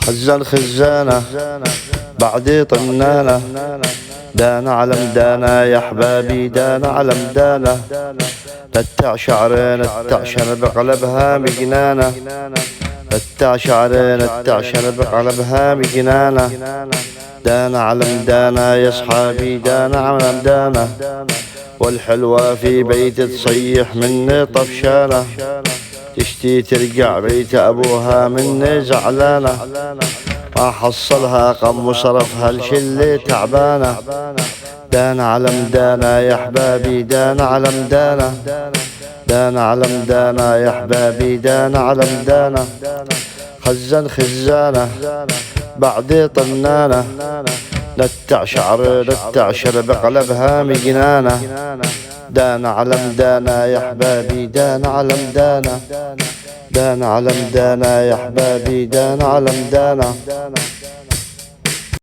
خزان خزانة بعد طنانة، دانا على مدانا يا حبابي، دانا على مدانا. تتع شعرين تتع شنب قلبها مجنانة، تتع شعرين تتع شنب قلبها مجنانة. دانا على مدانا يا صحابي، دانا على مدانا. والحلوة في بيت تصيح مني طفشانة، تشتي ترجع بيت أبوها مني زعلانة. ما حصلها قم وصرفها الشلة تعبانة. دانا على مدانا يا حبابي، دانا على مدانا. دانا على مدانا يا حبابي، دانا على مدانا. خزان خزانة بعد طنانة، نتع شعر نتع شرب قلبها مجنانة. دانا على مدانا يا حبابي، دانا على مدانا. دانا على مدانا يا حبابي، دانا على مدانا.